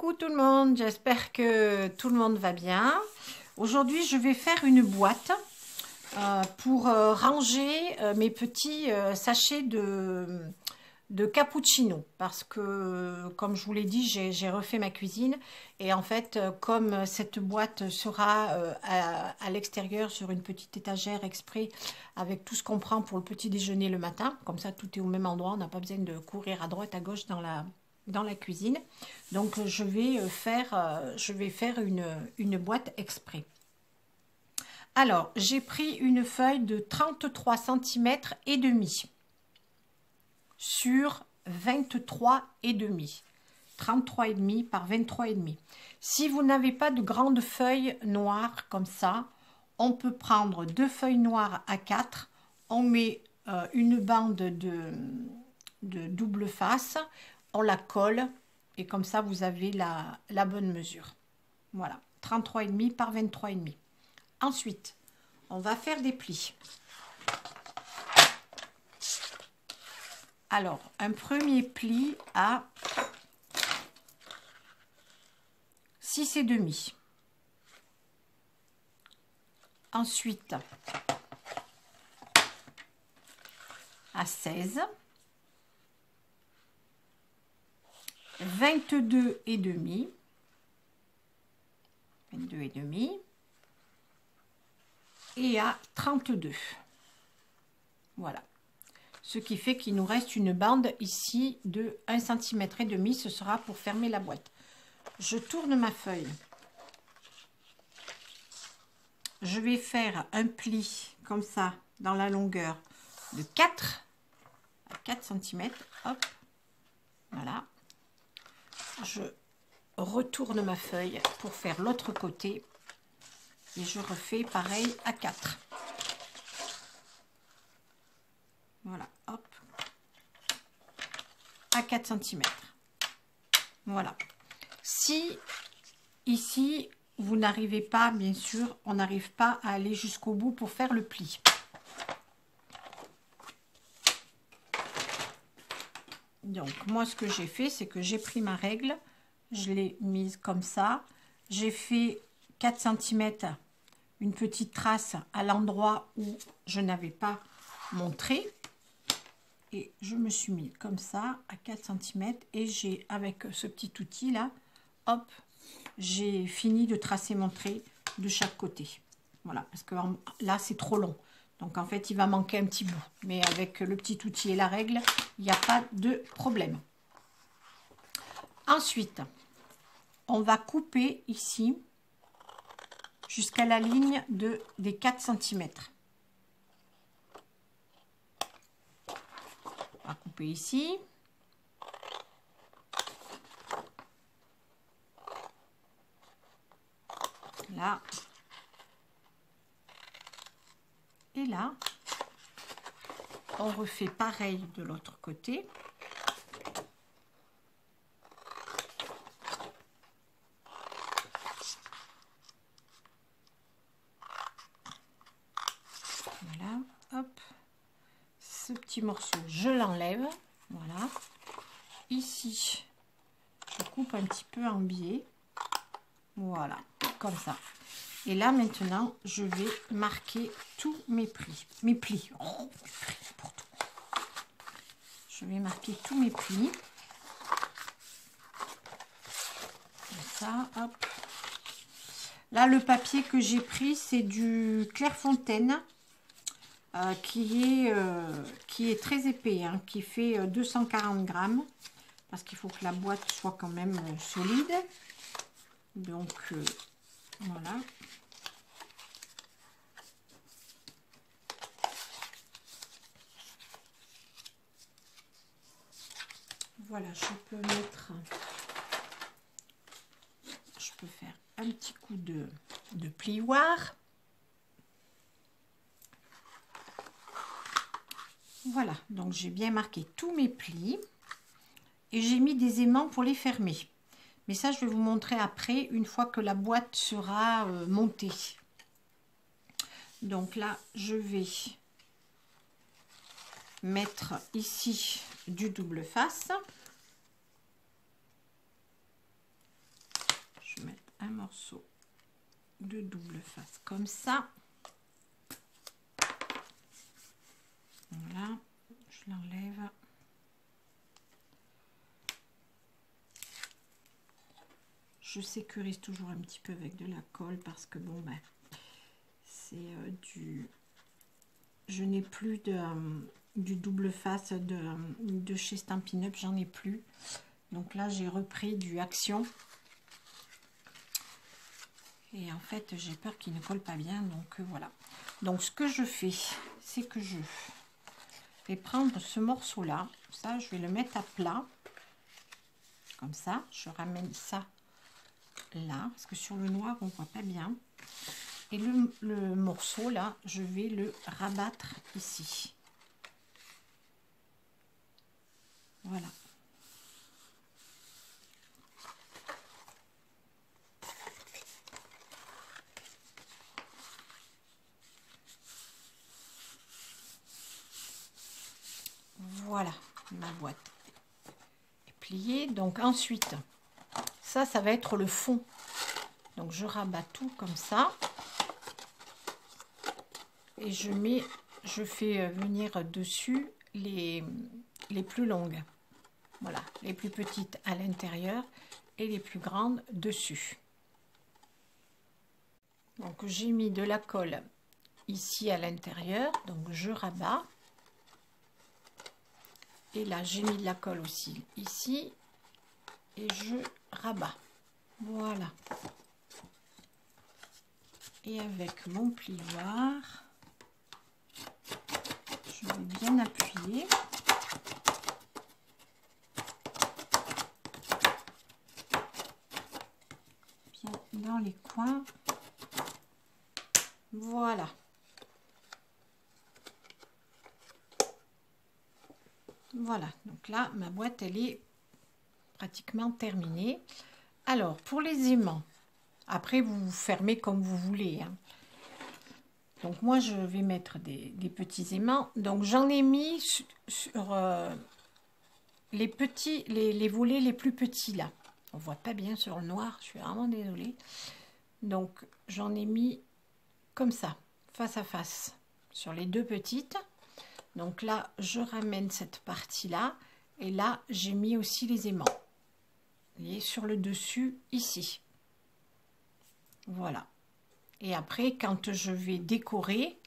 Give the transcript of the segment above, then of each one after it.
Coucou tout le monde, j'espère que tout le monde va bien. Aujourd'hui, je vais faire une boîte pour ranger mes petits sachets de cappuccino. Parce que, comme je vous l'ai dit, j'ai refait ma cuisine. Et en fait, comme cette boîte sera à l'extérieur sur une petite étagère exprès avec tout ce qu'on prend pour le petit déjeuner le matin, comme ça tout est au même endroit, on n'a pas besoin de courir à droite, à gauche dans la cuisine. Donc je vais faire une boîte exprès. Alors j'ai pris une feuille de 33 cm et demi sur 23 et demi, 33 et demi par 23 et demi. Si vous n'avez pas de grandes feuilles noires comme ça, on peut prendre deux feuilles noires à 4, on met une bande de double face, on la colle et comme ça vous avez la bonne mesure. Voilà, 33,5 par 23,5. Ensuite, on va faire des plis. Alors, un premier pli à 6,5. Ensuite, à 16. 22,5, 22,5 et à 32. Voilà. Ce qui fait qu'il nous reste une bande ici de 1,5 cm. Ce sera pour fermer la boîte. Je tourne ma feuille. Je vais faire un pli comme ça dans la longueur de 4 à 4 cm. Hop. Voilà. Je retourne ma feuille pour faire l'autre côté et je refais pareil à 4. Voilà, hop, à 4 cm. Voilà. Si ici vous n'arrivez pas, bien sûr, on n'arrive pas à aller jusqu'au bout pour faire le pli. Donc, moi, ce que j'ai fait, c'est que j'ai pris ma règle, je l'ai mise comme ça. J'ai fait 4 cm, une petite trace à l'endroit où je n'avais pas montré. Et je me suis mis comme ça, à 4 cm. Et j'ai, avec ce petit outil-là, hop, j'ai fini de tracer mon trait de chaque côté. Voilà, parce que là, c'est trop long. Donc, en fait, il va manquer un petit bout. Mais avec le petit outil et la règle, il n'y a pas de problème. Ensuite, on va couper ici jusqu'à la ligne des 4 cm. On va couper ici. Là. Et là, on refait pareil de l'autre côté. Voilà, hop. Ce petit morceau, je l'enlève. Voilà. Ici, je coupe un petit peu en biais. Voilà, comme ça. Et là, maintenant, je vais marquer tous mes plis. Mes plis. Oh, mes plis pour tout. Je vais marquer tous mes plis. Comme ça, hop. Là, le papier que j'ai pris, c'est du Clairefontaine, qui est très épais, hein, qui fait 240 grammes. Parce qu'il faut que la boîte soit quand même solide. Donc, voilà. Voilà, je peux faire un petit coup de plioir. Voilà, donc j'ai bien marqué tous mes plis et j'ai mis des aimants pour les fermer. Mais ça, je vais vous montrer après, une fois que la boîte sera montée. Donc là, je vais mettre ici du double face. un morceau de double face comme ça. Voilà, je l'enlève. Je sécurise toujours un petit peu avec de la colle parce que bon ben c'est je n'ai plus du double face de chez Stampin' Up, j'en ai plus. Donc là j'ai repris du Action. Et en fait j'ai peur qu'il ne colle pas bien, donc voilà. Donc ce que je fais, c'est que je vais prendre ce morceau là, ça je vais le mettre à plat. Comme ça, je ramène ça là, parce que sur le noir on voit pas bien. Et le morceau là, je vais le rabattre ici. Voilà. Voilà, ma boîte est pliée. Donc ensuite, ça va être le fond. Donc je rabats tout comme ça. Et je fais venir dessus les plus longues. Voilà, les plus petites à l'intérieur et les plus grandes dessus. Donc j'ai mis de la colle ici à l'intérieur, donc je rabats. Et là j'ai mis de la colle aussi ici et je rabats. Voilà. Et avec mon plioir, je vais bien appuyer. Bien dans les coins. Voilà. Voilà, donc là, ma boîte, elle est pratiquement terminée. Alors, pour les aimants, après, vous fermez comme vous voulez, hein. Donc, moi, je vais mettre des petits aimants. Donc, j'en ai mis sur les petits, les volets les plus petits, là. On voit pas bien sur le noir, je suis vraiment désolée. Donc, j'en ai mis comme ça, face à face, sur les deux petites. Donc là, je ramène cette partie-là. Et là, j'ai mis aussi les aimants. Vous voyez, sur le dessus, ici. Voilà. Et après, quand je vais décorer,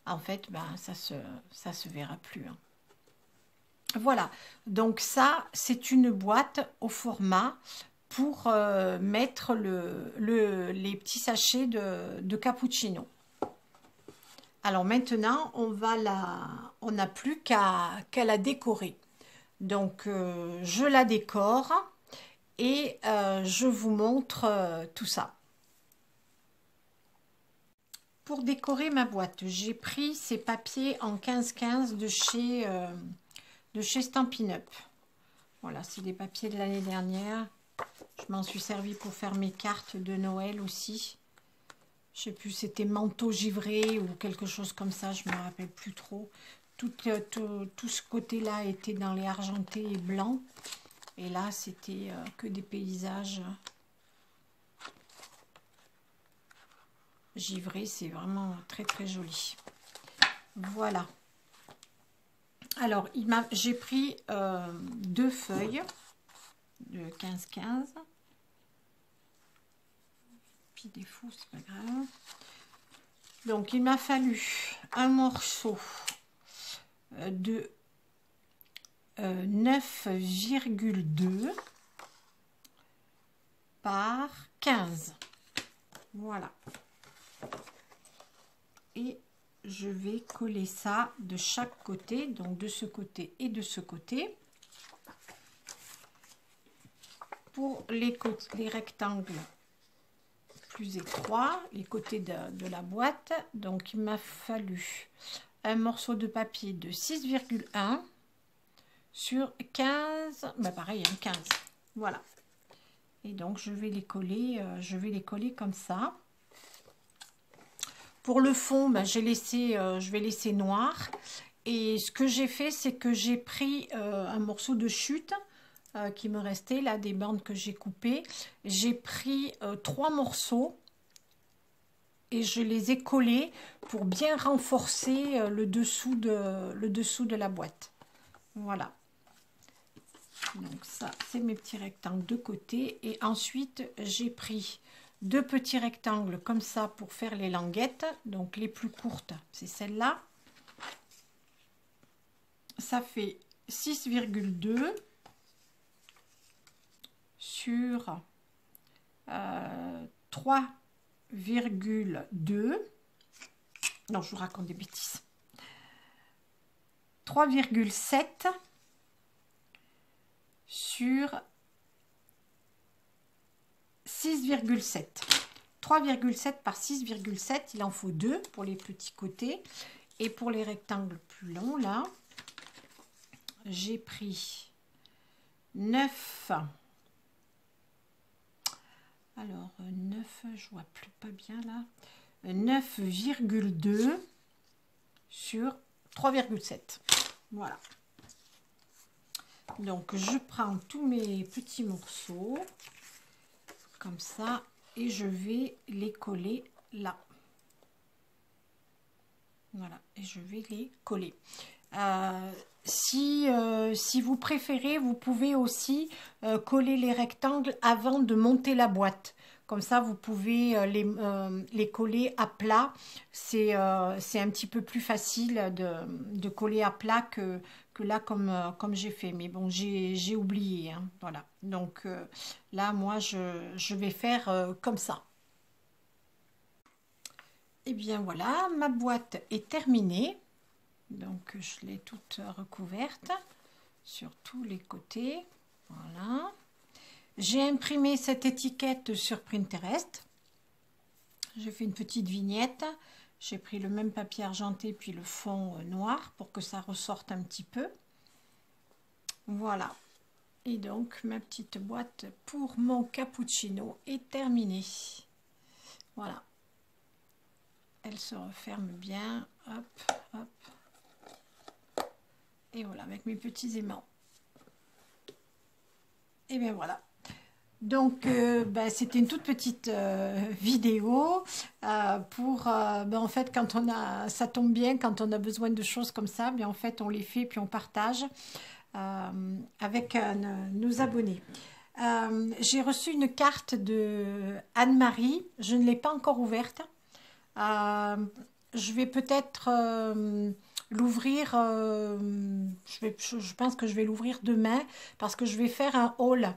en fait, ben, ça se verra plus, hein. Voilà. Donc ça, c'est une boîte au format pour mettre les petits sachets de cappuccino. Alors maintenant, on n'a plus qu'à la décorer. Donc, je la décore et je vous montre tout ça. Pour décorer ma boîte, j'ai pris ces papiers en 15-15 de chez Stampin' Up. Voilà, c'est des papiers de l'année dernière. Je m'en suis servi pour faire mes cartes de Noël aussi. Je sais plus, c'était manteau givré ou quelque chose comme ça, je me rappelle plus trop. Tout ce côté-là était dans les argentés et blancs. Et là, c'était que des paysages givrés. C'est vraiment très très joli. Voilà. Alors, j'ai pris 2 feuilles de 15-15. Défaut, c'est pas grave. Donc il m'a fallu un morceau de 9,2 par 15. Voilà. Et je vais coller ça de chaque côté, donc de ce côté et de ce côté. Pour les rectangles plus étroits, les côtés de la boîte, donc il m'a fallu un morceau de papier de 6,1 sur 15, bah pareil, 15, voilà. Et donc je vais les coller comme ça. Pour le fond, bah, je vais laisser noir. Et ce que j'ai fait, c'est que j'ai pris un morceau de chute qui me restaient, là, des bandes que j'ai coupées. J'ai pris 3 morceaux et je les ai collés pour bien renforcer le dessous de la boîte. Voilà. Donc ça, c'est mes petits rectangles de côté. Et ensuite, j'ai pris 2 petits rectangles comme ça pour faire les languettes. Donc les plus courtes, c'est celle-là. Ça fait 6,2 sur 3,2. Non, je vous raconte des bêtises. 3,7 sur 6,7. 3,7 par 6,7, il en faut 2 pour les petits côtés. Et pour les rectangles plus longs, là, j'ai pris 9. Alors, 9, je vois plus pas bien là. 9,2 sur 3,7. Voilà. Donc, je prends tous mes petits morceaux, comme ça, et je vais les coller là. Voilà, et je vais les coller. Si vous préférez, vous pouvez aussi coller les rectangles avant de monter la boîte. Comme ça, vous pouvez les coller à plat. C'est un petit peu plus facile de coller à plat que là, comme j'ai fait. Mais bon, j'ai oublié. Hein, voilà. Donc là, moi, je vais faire comme ça. Et bien voilà, ma boîte est terminée. Donc je l'ai toute recouverte sur tous les côtés. Voilà. J'ai imprimé cette étiquette sur Pinterest. J'ai fait une petite vignette. J'ai pris le même papier argenté puis le fond noir pour que ça ressorte un petit peu. Voilà. Et donc ma petite boîte pour mon cappuccino est terminée. Voilà. Elle se referme bien. Hop, hop. Et voilà, avec mes petits aimants. Et bien voilà. Donc, c'était une toute petite vidéo pour, en fait, quand on a, ça tombe bien, quand on a besoin de choses comme ça, bien en fait, on les fait puis on partage avec nos abonnés. J'ai reçu une carte de Anne-Marie, je ne l'ai pas encore ouverte. Je vais peut-être l'ouvrir, je pense que je vais l'ouvrir demain parce que je vais faire un haul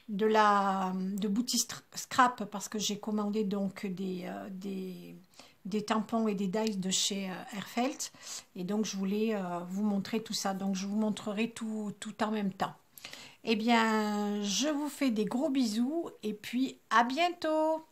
de boutique scrap parce que j'ai commandé donc des tampons et des dies de chez Airfelt et donc je voulais vous montrer tout ça, donc je vous montrerai tout en même temps. Eh bien, je vous fais des gros bisous et puis à bientôt!